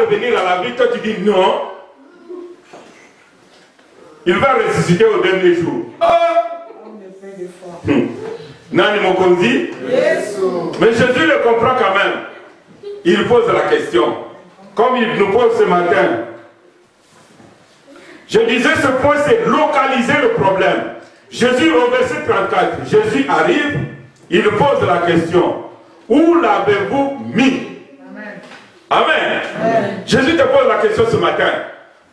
revenir à la vie, toi tu dis non. Il va ressusciter au dernier jour. Nani Mokonzi. Mais Jésus le comprend quand même. Il pose la question. Comme il nous pose ce matin. Je disais ce point, c'est localiser le problème. Jésus au verset 34, Jésus arrive, il pose la question. Où l'avez-vous mis? Amen. Amen. Jésus te pose la question ce matin.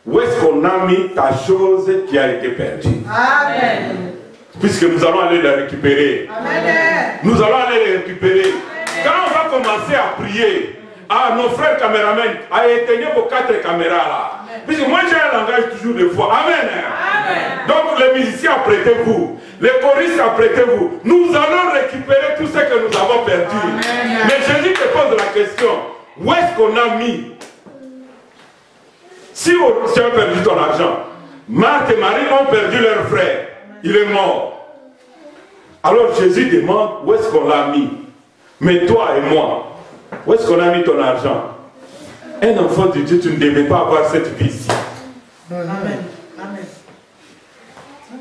Où est-ce qu'on a mis ta chose qui a été perdue? Amen. Puisque nous allons aller la récupérer. Amen. Nous allons aller les récupérer. Amen. Quand on va commencer à prier, à nos frères caméramens, à éteindre vos 4 caméras là. Amen. Puisque moi j'ai un langage toujours de foi. Amen. Amen. Donc les musiciens, apprêtez-vous. Les choristes, apprêtez-vous. Nous allons récupérer tout ce que nous avons perdu. Amen. Mais Jésus te pose la question. Où est-ce qu'on a mis? Si tu as perdu ton argent, Marthe et Marie ont perdu leur frère. Il est mort. Alors Jésus demande où est-ce qu'on l'a mis. Mais toi et moi, où est-ce qu'on a mis ton argent? Un enfant de Dieu, tu ne devais pas avoir cette vie-ci. Amen. Amen.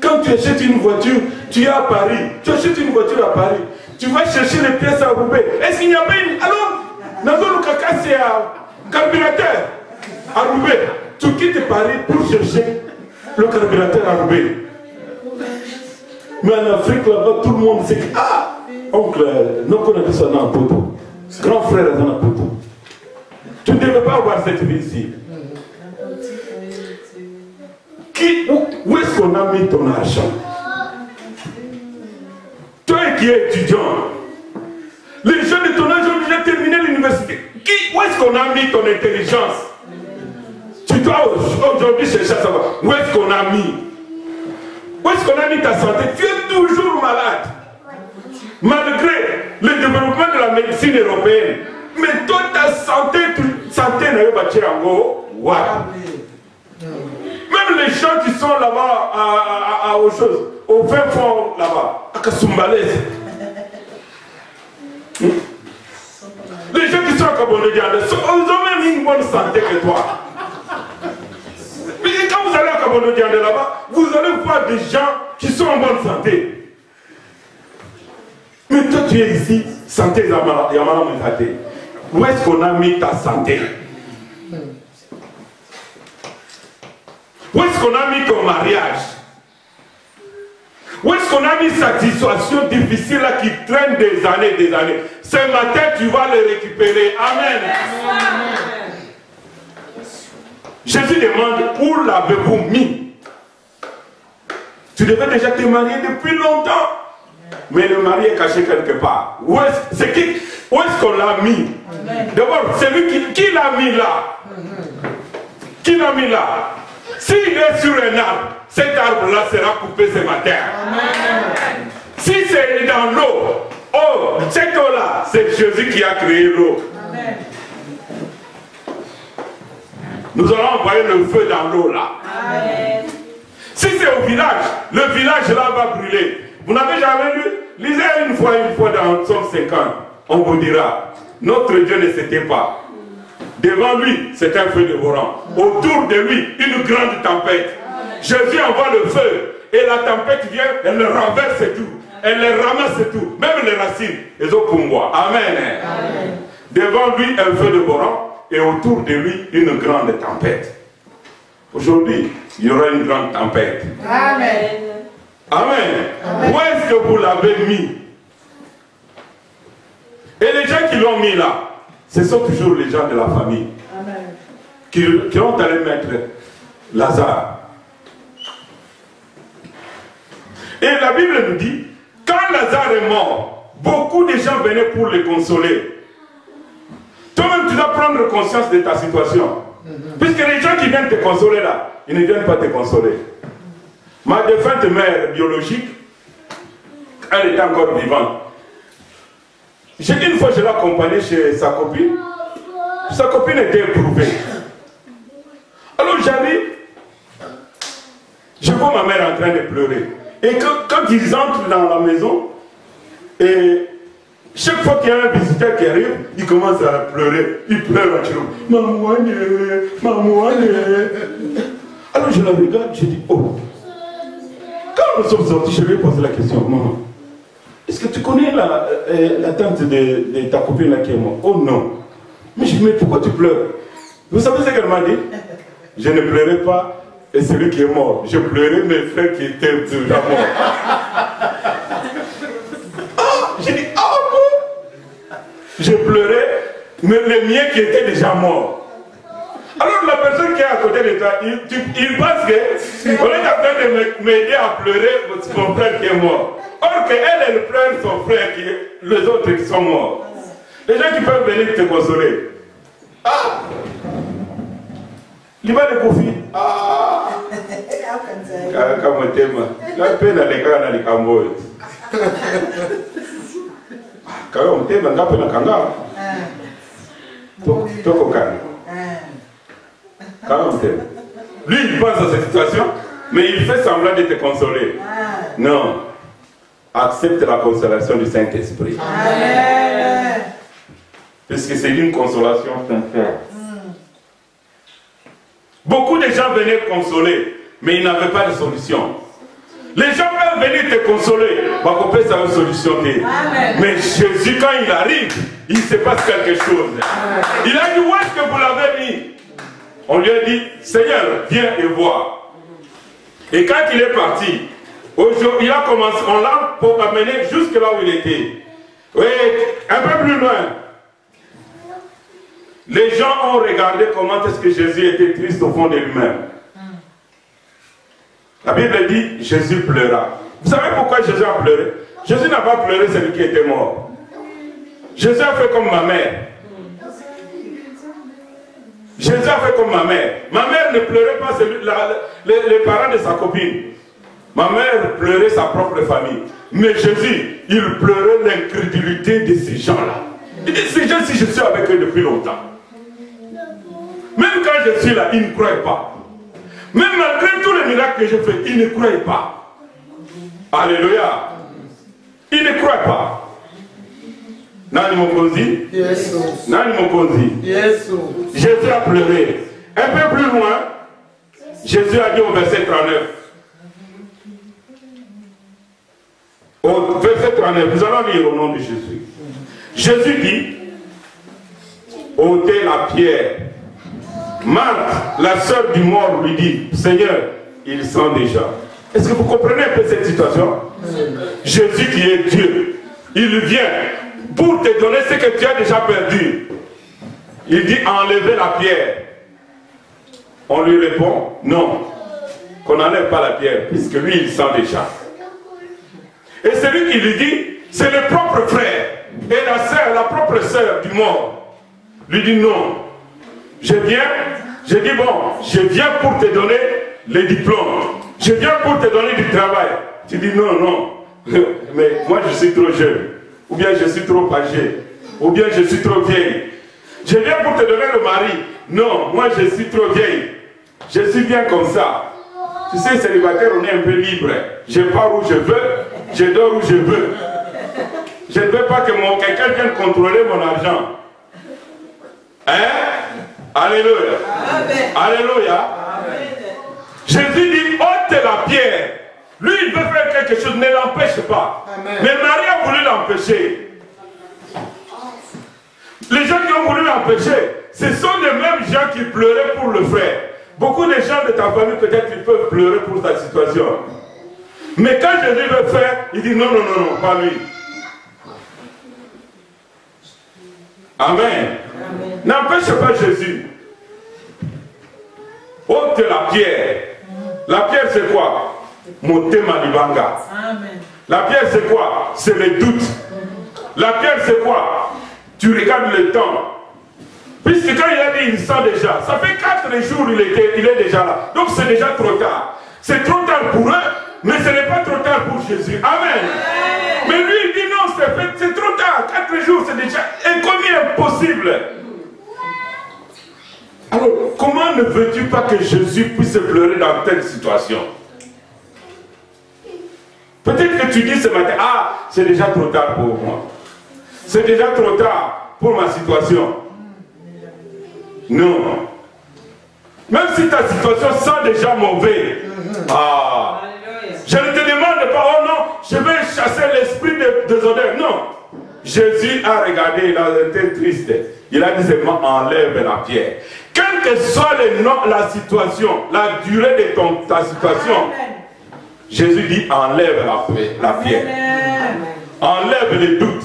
Quand tu achètes une voiture, tu es à Paris. Tu achètes une voiture à Paris. Tu vas chercher les pièces à Roubaix. Est-ce qu'il n'y a pas une... Alors, Nazo Lukaka, c'est un carburateur à Roubaix. Tu quittes Paris pour chercher le carburateur à Roubaix. Mais en Afrique, là-bas, tout le monde sait que... Ah, oncle, nous connaissons ça dans un poteau. Grand frère dans un poteau. Tu ne devais pas avoir cette vie ici. Où est-ce qu'on a mis ton argent? Toi qui es étudiant, les jeunes de ton âge ont déjà terminé l'université. Où est-ce qu'on a mis ton intelligence? Tu dois aujourd'hui chercher à savoir où est-ce qu'on a mis. Où est-ce qu'on a mis ta santé? Tu es toujours malade. Malgré le développement de la médecine européenne. Mais toi, ta santé n'a pas bâti en gros. Même les gens qui sont là-bas au fin fond là-bas, à Kasumbalès. Les gens qui sont à Kabono-Diandé, ils ont même une bonne santé que toi. Mais quand vous allez à Kabono-Diandé là-bas, vous allez voir des gens qui sont en bonne santé. Mais toi tu es ici, santé Yamala Mekate. Où est-ce qu'on a mis ta santé? Où est-ce qu'on a mis ton mariage? Où est-ce qu'on a mis cette situation difficile là qui traîne des années, des années? Ce matin, tu vas les récupérer. Amen. Amen. Jésus demande, où l'avez-vous mis? Tu devais déjà te marier depuis longtemps. Mais le mari est caché quelque part. Où est-ce qu'on l'a mis? D'abord, c'est lui qui l'a mis là. Qui l'a mis là? S'il est sur un arbre, cet arbre-là sera coupé ce matin. Amen. Si c'est dans l'eau, oh, cette eau-là, c'est Jésus qui a créé l'eau. Nous allons envoyer le feu dans l'eau là. Amen. Si c'est au village, le village là va brûler. Vous n'avez jamais lu? Lisez une fois dans Somme 50. On vous dira, notre Dieu ne s'était pas. Devant lui, c'est un feu dévorant. Autour de lui, une grande tempête. Jésus envoie le feu. Et la tempête vient, elle le renverse tout. Elle les ramasse tout. Même les racines. Les eaux pour moi. Amen. Amen. Devant lui, un feu dévorant. Et autour de lui, une grande tempête. Aujourd'hui, il y aura une grande tempête. Amen. Amen. Amen. Où est-ce que vous l'avez mis? Et les gens qui l'ont mis là, ce sont toujours les gens de la famille. Amen. Qui ont allé mettre Lazare. Et la Bible nous dit, quand Lazare est mort, beaucoup de gens venaient pour le consoler. Toi-même, tu dois prendre conscience de ta situation. Puisque les gens qui viennent te consoler là, ils ne viennent pas te consoler. Ma défunte mère biologique, elle était encore vivante. Une fois, je l'ai accompagnée chez sa copine. Sa copine était éprouvée. Alors j'arrive, je vois ma mère en train de pleurer. Et quand ils entrent dans la maison, et Chaque fois qu'il y a un visiteur qui arrive, il commence à pleurer. Il pleure en tirant. Mamouane, mamouane. Alors je la regarde, je dis, oh. Quand nous sommes sortis, je lui ai posé la question, maman, est-ce que tu connais la tante de ta copine là qui est morte? Oh non. Mais je dis, mais pourquoi tu pleures? Vous savez ce qu'elle m'a dit? Je ne pleurais pas et celui qui est mort. Je pleurais mes frères qui étaient déjà morts. J'ai dit, ah bon? Je pleurais, mais les miens qui étaient déjà morts. Alors la personne qui est à côté de toi, il pense que on est en train de m'aider à pleurer mon frère qui est mort. Or qu'elle pleure son frère, les autres qui sont morts. Les gens qui peuvent venir te consoler. Ah! Il va le confier. Ah! Comme un thème. La peine à l'écran dans les Cambodges. Quand on t'aime, on appelle un kanga. Toko kanga. Quand on t'aime. Lui, il pense à cette situation, mais il fait semblant de te consoler. Non. Accepte la consolation du Saint-Esprit. Parce que c'est une consolation sincère. Beaucoup de gens venaient consoler, mais ils n'avaient pas de solution. Les gens peuvent venir te consoler, mais ça une solution. Mais Jésus, quand il arrive, il se passe quelque chose. Il a dit, où est-ce que vous l'avez mis? On lui a dit, Seigneur, viens et vois. Et quand il est parti, il a commencé, on l'a amené jusque là où il était. Oui, un peu plus loin. Les gens ont regardé comment est-ce que Jésus était triste au fond de lui-même. La Bible dit, Jésus pleura. Vous savez pourquoi Jésus a pleuré? Jésus n'a pas pleuré celui qui était mort. Jésus a fait comme ma mère. Jésus a fait comme ma mère. Ma mère ne pleurait pas les parents de sa copine. Ma mère pleurait sa propre famille. Mais Jésus, il pleurait l'incrédulité de ces gens-là. Il dit, ces gens, si je suis avec eux depuis longtemps. Même quand je suis là, ils ne croient pas. Même malgré tous les miracles que je fais, ils ne croient pas. Alléluia. Ils ne croient pas. Nani Mokonzi? Nani Mokonzi? Jésus a pleuré. Un peu plus loin, Jésus a dit au verset 39. Au verset 39, nous allons lire au nom de Jésus. Jésus dit, ôtez la pierre. Marthe, la sœur du mort, lui dit, Seigneur, il sent déjà. Est-ce que vous comprenez un peu cette situation? Jésus qui est Dieu, il vient pour te donner ce que tu as déjà perdu. Il dit, enlevez la pierre. On lui répond, non, qu'on n'enlève pas la pierre, puisque lui, il sent déjà. Et celui qui lui dit, c'est le propre frère et la sœur, la propre sœur du mort, lui dit non. Je viens pour te donner les diplômes. Je viens pour te donner du travail. Tu dis non, non. Mais moi je suis trop jeune. Ou bien je suis trop âgé. Ou bien je suis trop vieille. Je viens pour te donner le mari. Non, moi je suis trop vieille. Je suis bien comme ça. Tu sais, célibataire, on est un peu libre. Je pars où je veux. Je dors où je veux. Je ne veux pas que quelqu'un vienne contrôler mon argent. Hein? Alléluia. Amen. Alléluia. Amen. Jésus dit, ôte la pierre. Lui, il veut faire quelque chose, ne l'empêche pas. Amen. Mais Marie a voulu l'empêcher. Les gens qui ont voulu l'empêcher, ce sont les mêmes gens qui pleuraient pour le frère. Beaucoup de gens de ta famille, peut-être, ils peuvent pleurer pour ta situation. Mais quand Jésus veut faire, il dit non, non, non, non, pas lui. Amen. N'empêche pas Jésus. Ôte la pierre. La pierre c'est quoi? Motema libanga. La pierre c'est quoi? C'est le doute. La pierre c'est quoi? Tu regardes le temps. Puisque quand il a dit il sent déjà, ça fait 4 jours il est déjà là. Donc c'est déjà trop tard. C'est trop tard pour eux, mais ce n'est pas trop tard pour Jésus. Amen. Mais lui il dit non, c'est trop tard. 4 jours c'est déjà impossible. Alors, comment ne veux-tu pas que Jésus puisse pleurer dans telle situation? Peut-être que tu dis ce matin, ah, c'est déjà trop tard pour moi. c'est déjà trop tard pour ma situation. Non. Même si ta situation sent déjà mauvais. Ah. Je ne te demande pas, oh non, je vais chasser l'esprit de désordre. Non. Jésus a regardé, il a été triste. Il a dit seulement enlève la pierre. Quelle que soit la situation, la durée de ta situation, Jésus dit enlève la pierre. Enlève les doutes.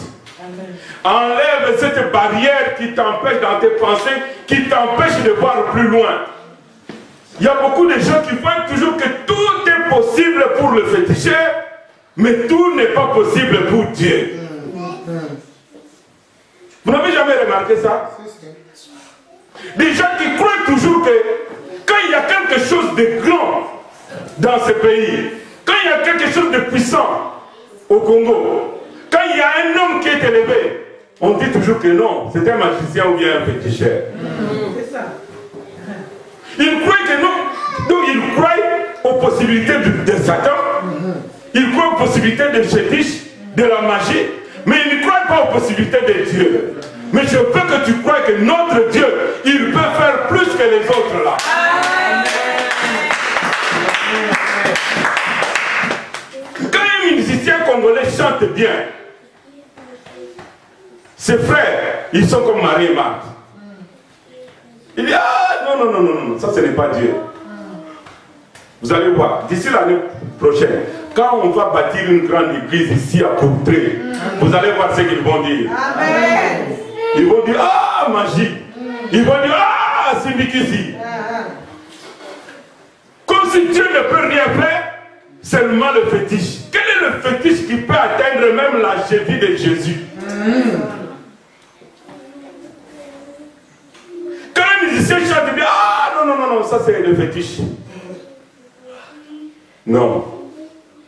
Enlève cette barrière qui t'empêche dans tes pensées, qui t'empêche de voir plus loin. Il y a beaucoup de gens qui voient toujours que tout est possible pour le féticheur, mais tout n'est pas possible pour Dieu. Vous n'avez jamais remarqué ça? Des gens qui croient toujours que quand il y a quelque chose de grand dans ce pays, quand il y a quelque chose de puissant au Congo, quand il y a un homme qui est élevé, on dit toujours que non, c'est un magicien ou bien un féticheur. C'est ça. Ils croient que non. Donc ils croient aux possibilités de Satan. Ils croient aux possibilités de fétiche, de la magie. Mais ils ne croient pas aux possibilités de Dieu. Mais je veux que tu crois que notre Dieu, il peut faire plus que les autres là. Quand un musicien congolais chante bien, ses frères, ils sont comme Marie et Marthe. Il dit, ah non, ça ce n'est pas Dieu. Vous allez voir, d'ici l'année prochaine, quand on va bâtir une grande église ici à Courtrai, vous allez voir ce qu'ils vont dire. Amen. Ils vont dire, ah, magie. Ils vont dire, ah, Simbikisi. Comme si Dieu ne peut rien faire, seulement le fétiche. Quel est le fétiche qui peut atteindre même la cheville de Jésus? Quand un musicien chante, il dit, ah, non, ça c'est le fétiche. Non.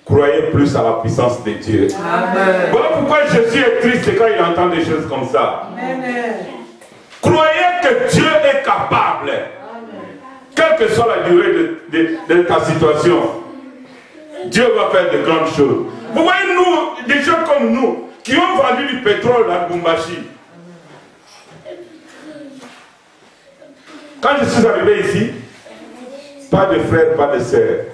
Croyez plus à la puissance de Dieu. Amen. Voilà pourquoi Jésus est triste quand il entend des choses comme ça. Amen. Croyez que Dieu est capable. Amen. Quelle que soit la durée de ta situation, Dieu va faire de grandes choses. Vous voyez, nous, des gens comme nous, qui ont vendu du pétrole à Lubumbashi. Quand je suis arrivé ici, pas de frères, pas de sœurs.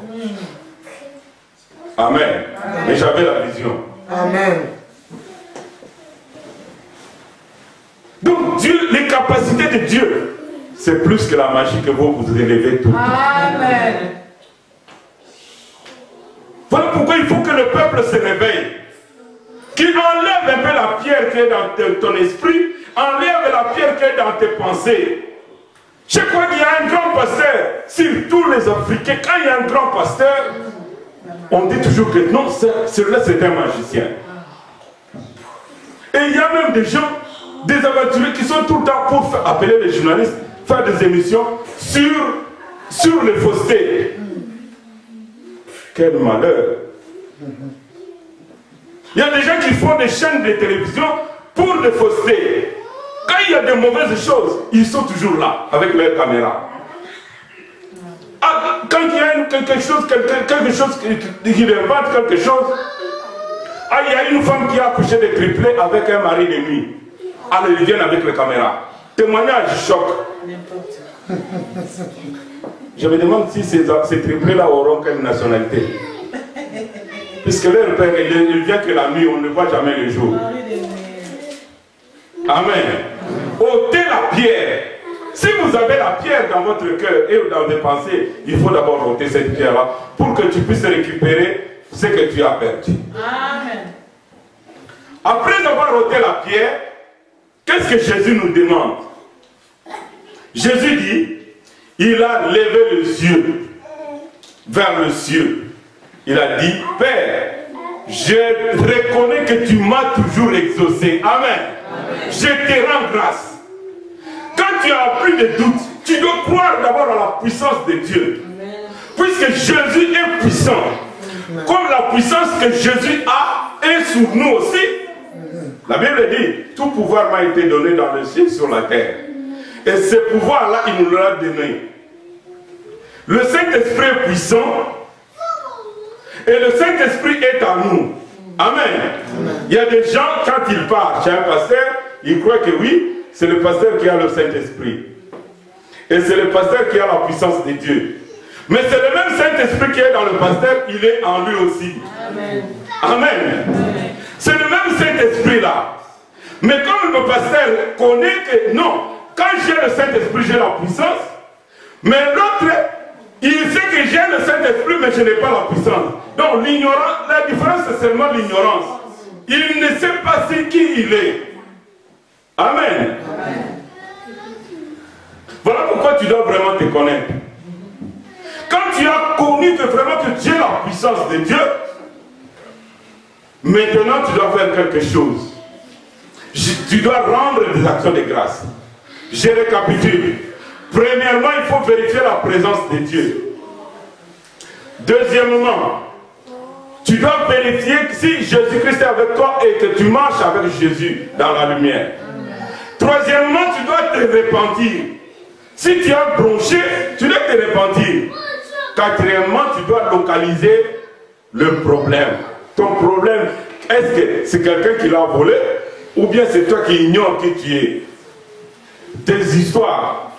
Amen. Amen. Mais j'avais la vision. Amen. Donc Dieu, les capacités de Dieu, c'est plus que la magie que vous vous élevez tout. Amen. Voilà pourquoi il faut que le peuple se réveille. Qu'il enlève un peu la pierre qui est dans ton esprit, enlève la pierre qui est dans tes pensées. Je crois qu'il y a un grand pasteur, surtout les Africains, quand il y a un grand pasteur, on dit toujours que non, celui-là c'est un magicien. Et il y a même des gens, des aventuriers qui sont tout le temps pour appeler les journalistes, faire des émissions sur les faussetés. Quel malheur. Il y a des gens qui font des chaînes de télévision pour des faussetés. Quand il y a de mauvaises choses, ils sont toujours là, avec leur caméra. Ah, quand il y a quelque chose qui invente quelque chose, ah, il y a une femme qui a accouché de triplés avec un mari de nuit. Alors ils viennent avec les caméras. Témoignage choc. Je me demande si ces triplés-là auront quelle nationalité. Puisque leur père, il vient que la nuit, on ne voit jamais le jour. Amen. Ôtez la pierre. Si vous avez la pierre dans votre cœur et dans vos pensées, il faut d'abord ôter cette pierre-là pour que tu puisses récupérer ce que tu as perdu. Amen. Après avoir ôté la pierre, qu'est-ce que Jésus nous demande? Jésus dit, il a levé les yeux vers le ciel. Il a dit, Père, je reconnais que tu m'as toujours exaucé. Amen. Amen. Je te rends grâce. Quand tu as plus de doute, tu dois croire d'abord à la puissance de Dieu. Amen. Puisque Jésus est puissant. Amen. Comme la puissance que Jésus a est sur nous aussi. Amen. La Bible dit, tout pouvoir m'a été donné dans le ciel et sur la terre. Et ce pouvoir-là, il nous l'a donné. Le Saint-Esprit est puissant. Et le Saint-Esprit est en nous. Amen. Il y a des gens, quand ils partent chez un pasteur, ils croient que oui, c'est le pasteur qui a le Saint-Esprit. Et c'est le pasteur qui a la puissance de Dieu. Mais c'est le même Saint-Esprit qui est dans le pasteur, il est en lui aussi. Amen. Amen. C'est le même Saint-Esprit là. Mais comme le pasteur connaît que non, quand j'ai le Saint-Esprit, j'ai la puissance. Mais l'autre, il sait que j'ai le Saint-Esprit, mais je n'ai pas la puissance. Donc l'ignorance, la différence c'est seulement l'ignorance. Il ne sait pas qui il est. Amen. Amen. Voilà pourquoi tu dois vraiment te connaître. Quand tu as connu que vraiment que Dieu a la puissance de Dieu, maintenant tu dois faire quelque chose. Tu dois rendre des actions de grâce. Je récapitule. Premièrement, il faut vérifier la présence de Dieu. Deuxièmement, tu dois vérifier que si Jésus-Christ est avec toi et que tu marches avec Jésus dans la lumière. Troisièmement, tu dois te repentir. Si tu as bronché, tu dois te repentir. Quatrièmement, tu dois localiser le problème. Ton problème, est-ce que c'est quelqu'un qui l'a volé ou bien c'est toi qui ignores qui tu es? Tes histoires,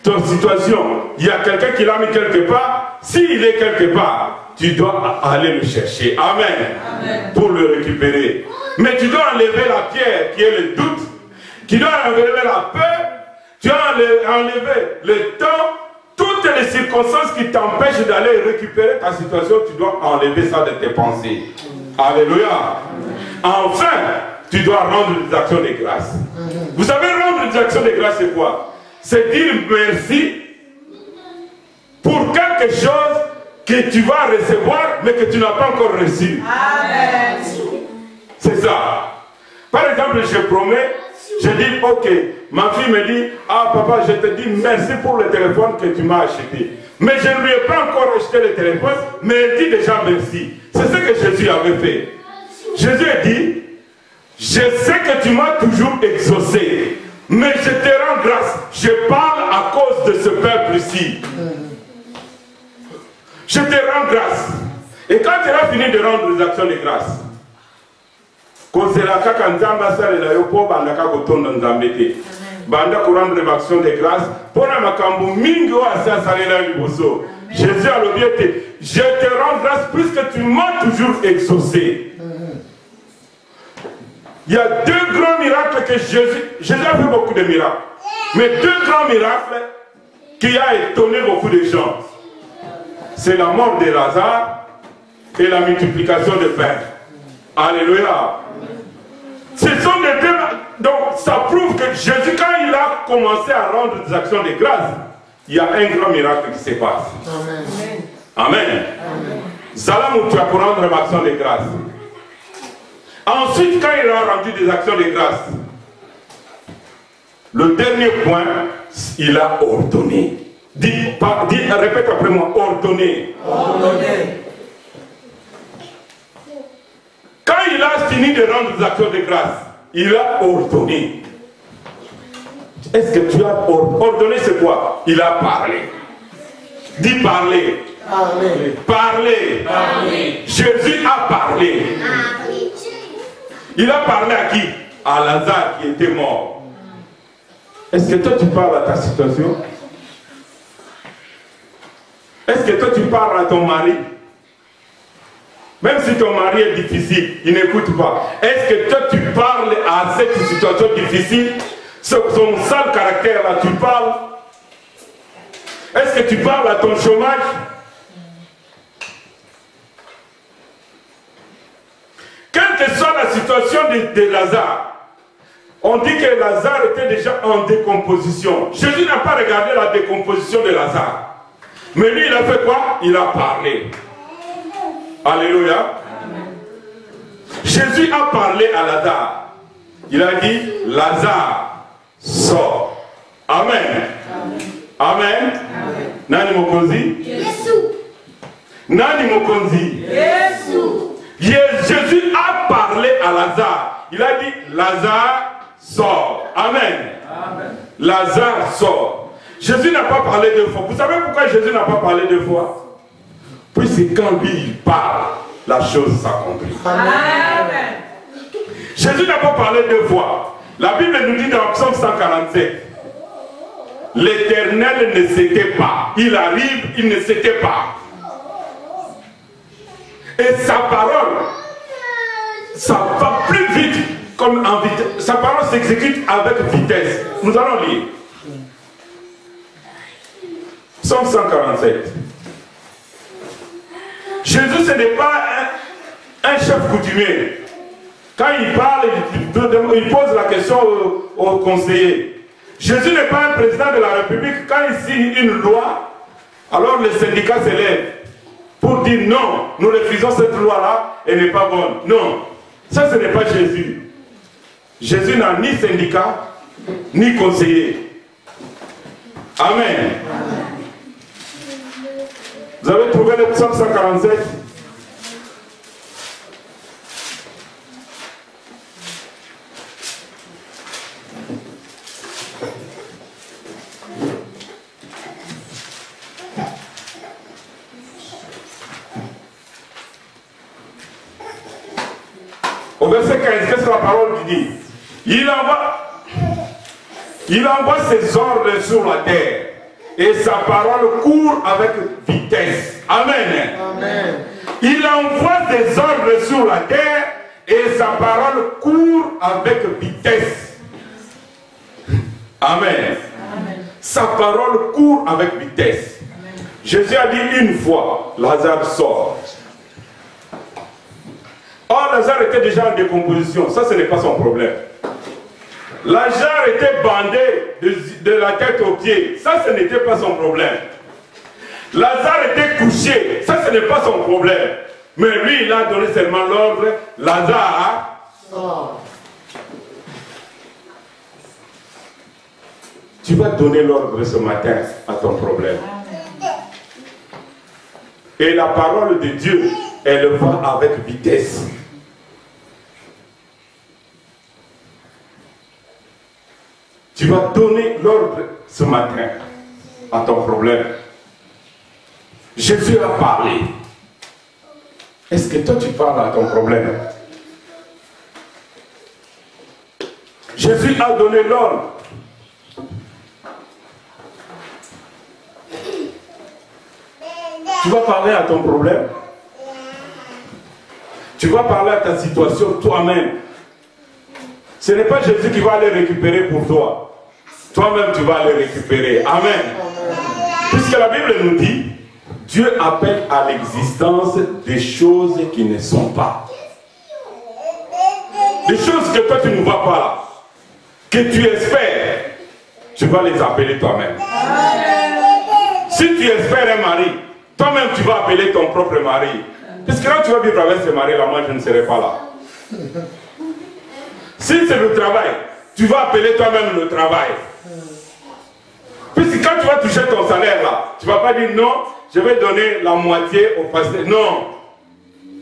ton situation, il y a quelqu'un qui l'a mis quelque part. S'il est quelque part, tu dois aller le chercher. Amen. Amen. Pour le récupérer. Mais tu dois enlever la pierre qui est le doute. Tu dois enlever la peur. Tu dois enlever le temps. Toutes les circonstances qui t'empêchent d'aller récupérer ta situation, tu dois enlever ça de tes pensées. Alléluia. Enfin, tu dois rendre des actions de grâce. Vous savez, rendre des actions de grâce, c'est quoi? C'est dire merci pour quelque chose que tu vas recevoir, mais que tu n'as pas encore reçu. Amen. C'est ça. Par exemple, je promets, je dis, ok, ma fille me dit, ah papa, je te dis merci pour le téléphone que tu m'as acheté. Mais je ne lui ai pas encore acheté le téléphone, mais elle dit déjà merci. C'est ce que Jésus avait fait. Jésus a dit, je sais que tu m'as toujours exaucé, mais je te rends grâce. Je parle à cause de ce peuple-ci. Je te rends grâce. Et quand tu as fini de rendre les actions de grâce, banda rendre les actions de grâce, Jésus a dit, je te rends grâce puisque tu m'as toujours exaucé. Il y a deux grands miracles que Jésus a fait beaucoup de miracles. Mais deux grands miracles qui ont étonné beaucoup de gens. C'est la mort de Lazare et la multiplication de pain. Alléluia. Ce sont des deux. Donc ça prouve que Jésus, quand il a commencé à rendre des actions de grâce, il y a un grand miracle qui se passe. Amen. Amen. Zalam, tu as pour rendre une action de grâce. Ensuite, quand il a rendu des actions de grâce, le dernier point, il a ordonné. Répète après moi, ordonné. Ordonné. Quand il a fini de rendre des actions de grâce, il a ordonné. Est-ce que tu as ordonné, c'est quoi? Il a parlé. Dis parler. Parler. Parler. Parler. Jésus a parlé. Il a parlé à qui? À Lazare qui était mort. Est-ce que toi tu parles à ta situation? Est-ce que toi tu parles à ton mari? Même si ton mari est difficile, il n'écoute pas. Est-ce que toi tu parles à cette situation difficile? Son sale caractère là, tu parles? Est-ce que tu parles à ton chômage? Quelle que soit la situation de Lazare, on dit que Lazare était déjà en décomposition. Jésus n'a pas regardé la décomposition de Lazare. Mais lui, il a fait quoi? Il a parlé. Alléluia. Jésus a parlé à Lazare. Il a dit, Lazare, sors. Amen. Amen. Nani mokonzi? Nani mokonzi? Jésus a parlé à Lazare. Il a dit, Lazare, sors. Amen. Lazare, sort. Jésus n'a pas parlé deux fois. Vous savez pourquoi Jésus n'a pas parlé deux fois? Puisque quand lui il parle, la chose s'accomplit. Amen. Jésus n'a pas parlé deux fois. La Bible nous dit dans Psaume 147, l'Éternel ne s'était pas. Il arrive, il ne s'était pas. Et sa parole, ça va plus vite comme en vitesse. Sa parole s'exécute avec vitesse. Nous allons lire. Psaume 147. Jésus, ce n'est pas un chef coutumier. Quand il parle, il pose la question aux conseillers. Jésus n'est pas un président de la République. Quand il signe une loi, alors le syndicat s'élève pour dire non, nous refusons cette loi-là, elle n'est pas bonne. Non, ça ce n'est pas Jésus. Jésus n'a ni syndicat, ni conseiller. Amen. Vous avez trouvé le psaume 147? Au verset 15, qu'est-ce que la parole dit? Il envoie ses ordres sur la terre et sa parole court avec vitesse. Amen. Amen. Il envoie des ordres sur la terre et sa parole court avec vitesse. Amen. Amen. Sa parole court avec vitesse. Amen. Jésus a dit une fois, Lazare sort. Or, Lazare était déjà en décomposition. Ça, ce n'est pas son problème. Lazare était bandé de la tête aux pieds. Ça, ce n'était pas son problème. Lazare était couché. Ça, ce n'est pas son problème. Mais lui, il a donné seulement l'ordre. Lazare sort. Tu vas donner l'ordre ce matin à ton problème. Et la parole de Dieu, elle va avec vitesse. Tu vas donner l'ordre ce matin à ton problème. Jésus a parlé. Est-ce que toi tu parles à ton problème? Jésus a donné l'ordre. Tu vas parler à ton problème. Tu vas parler à ta situation toi-même. Ce n'est pas Jésus qui va aller récupérer pour toi. Toi-même, tu vas aller récupérer. Amen. Puisque la Bible nous dit, Dieu appelle à l'existence des choses qui ne sont pas. Des choses que toi, tu ne vois pas, que tu espères, tu vas les appeler toi-même. Si tu espères un mari, toi-même, tu vas appeler ton propre mari. Puisque quand tu vas vivre avec ce mari-là, moi, je ne serai pas là. Si c'est le travail, tu vas appeler toi-même le travail. Puisque quand tu vas toucher ton salaire là, tu ne vas pas dire non, je vais donner la moitié au pasteur. Non,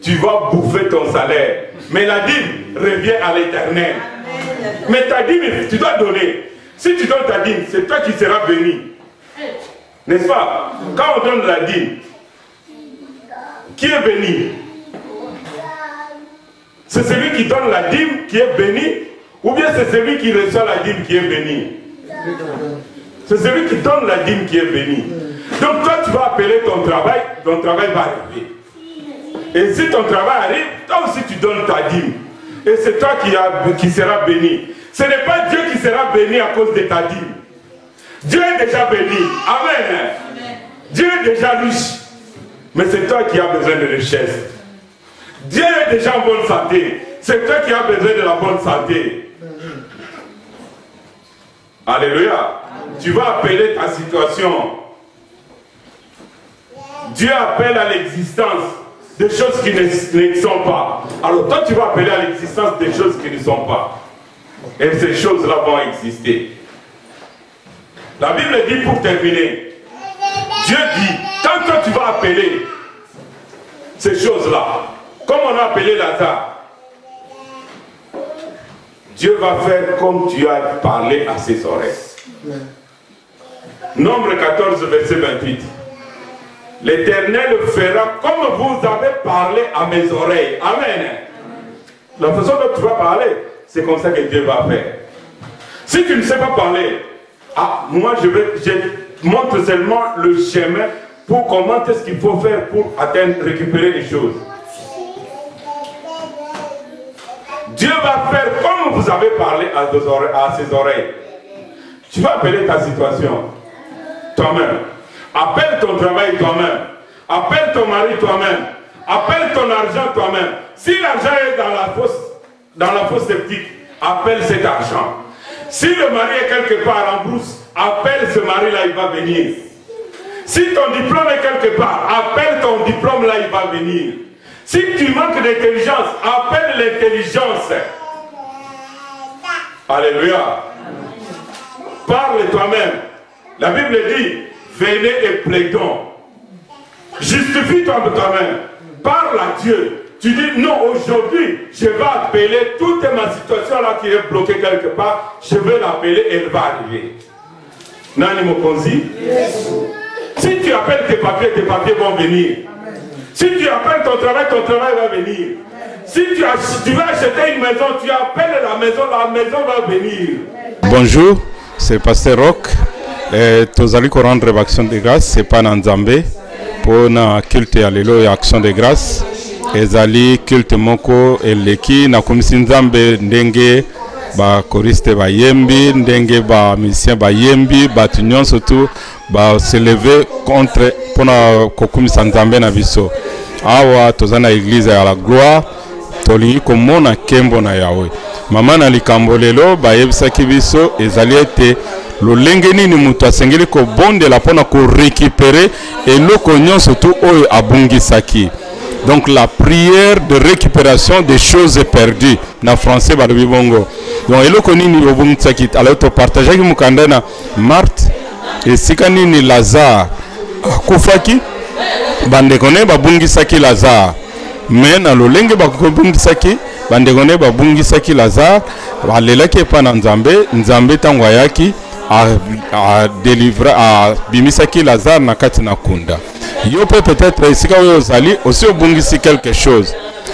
tu vas bouffer ton salaire. Mais la dîme revient à l'Éternel. Mais ta dîme, tu dois donner. Si tu donnes ta dîme, c'est toi qui seras béni. N'est-ce pas? Quand on donne la dîme, qui est béni? C'est celui qui donne la dîme qui est béni, ou bien c'est celui qui reçoit la dîme qui est béni? C'est celui qui donne la dîme qui est béni. Donc toi tu vas appeler ton travail va arriver. Et si ton travail arrive, toi aussi tu donnes ta dîme. Et c'est toi qui seras béni. Ce n'est pas Dieu qui sera béni à cause de ta dîme. Dieu est déjà béni. Amen. Amen. Dieu est déjà riche. Mais c'est toi qui as besoin de richesse. Dieu est déjà en bonne santé. C'est toi qui as besoin de la bonne santé. Alléluia. Tu vas appeler ta situation. Dieu appelle à l'existence des choses qui ne sont pas. Alors toi tu vas appeler à l'existence des choses qui ne sont pas. Et ces choses-là vont exister. La Bible dit pour terminer, Dieu dit, quand toi tu vas appeler ces choses-là, comme on a appelé Lazare, Dieu va faire comme tu as parlé à ses oreilles. Nombre 14, verset 28. l'Éternel fera comme vous avez parlé à mes oreilles. Amen. La façon dont tu vas parler, c'est comme ça que Dieu va faire. Si tu ne sais pas parler, moi je montre seulement le chemin pour comment est-ce qu'il faut faire pour récupérer les choses. Dieu va faire comme vous avez parlé à ses oreilles. Tu vas appeler ta situation toi-même. Appelle ton travail toi-même. Appelle ton mari toi-même. Appelle ton argent toi-même. Si l'argent est dans la fosse septique, appelle cet argent. Si le mari est quelque part en brousse, appelle ce mari-là, il va venir. Si ton diplôme est quelque part, appelle ton diplôme là, il va venir. Si tu manques d'intelligence, appelle l'intelligence. Alléluia. Parle toi-même. La Bible dit, venez et plaidons. Justifie-toi de toi-même. Parle à Dieu. Tu dis, non, aujourd'hui, je vais appeler toute ma situation là qui est bloquée quelque part. Je vais l'appeler et elle va arriver. Nani Mokonzi? Si tu appelles tes papiers vont venir. Si tu appelles ton travail va venir. Si tu vas acheter une maison, tu appelles la maison va venir. Bonjour, c'est Pasteur Rock. Tous allez rendre action de grâce, c'est pas dans Nzambe. Pour na culte allélo et action de grâce. Ezali culte moko eleki na komisi Nzambe ndenge ba choriste ba yembi ndenge ba musicien ba yembi ba tunyon surtout ba se lever contre pona kokumisa Nzambe na biso. Awa tozana église ya la gloire tolingi komona kembo na Yahweh. Mama na likambo lelo ba yebisaki biso ezali ete lolenge nini mutu asengeli ko bondela pona ko récupérer eloko nyonso tu oyo abungisaki. Donc la prière de récupération des choses perdues. Na français balobi bongo. Donc eloko nini obungisaki alors to partager ki mukanda na Marthe et sikani ni Lazare akufaki bandekone babungisaki Lazare. Mais na lolenge bakubungisaki bandekone babungisaki Lazare balelaki epa na Nzambe tango yaki a délivrer a bimisaki Lazare na kati na kunda. Yo peut-être esika oyo ozali aussi obungisi quelque chose.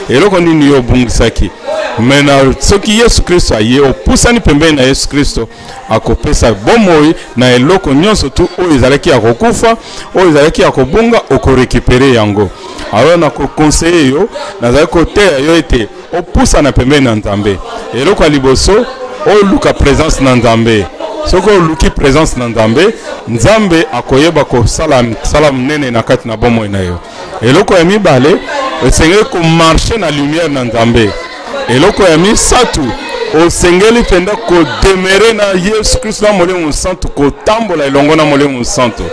Eloko nini yo obungisaki. Mais na soki Yesu Kristo aye opusani pembeni na Yesu Kristo akopesa bomoi na eloko nyonso tu oyo ezalaki akokufa oyo ezalaki akobunga okorécupérer yango. Alors na ko conseiller yo nazali kote yo ete opusana pembeni na Nzambe. Eloko liboso o luka présence na Nzambe. Soko luki présence na Nzambe akoyeba ko salam nene na kati na bomoi na yo. Eloko ya mibale osengeli ko marcher na lumière na Nzambe. Eloko ya misatu osengeli penda ko demeurer na Yesu Kristo na Molimo Santo ko tambola elongo na Molimo Santo.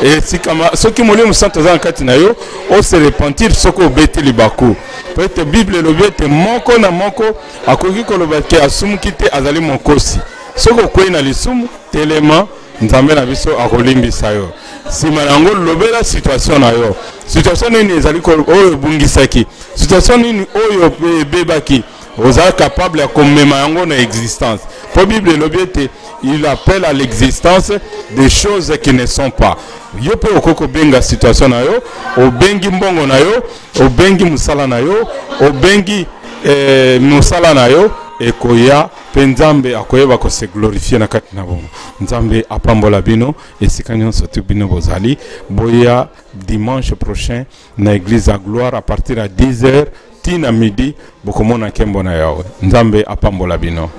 Et sikama soki Molimo Santo za kati na yo o se repentir soko obeti libaku. Peut-être Bible lobete moko na moko akoki ko lobake asumuki te azali mokosi. Soko kwe na lisumu telema Nzambe na biso akolimbisa yo. Sima nango lobela situation na yo. Situation nini ezali ko oyo bungisaki. Situation nini oyo bebaki. Oza capable ya komema yango na existence. Pour Bible lobete il appelle à l'existence des choses qui ne sont pas. Yo pe okoko benga situation na yo, obengi mbongo na yo, obengi musala na yo, obengi musala na yo. Ekoya Nzambe akoyeba ko se glorifier na kati na bomo. Nzambe apambola bino esika nyonso tu bino bozali boya dimanche prochain na église à gloire à partir à 10h tina midi bokomona kembo na Yahweh. Nzambe apambola bino.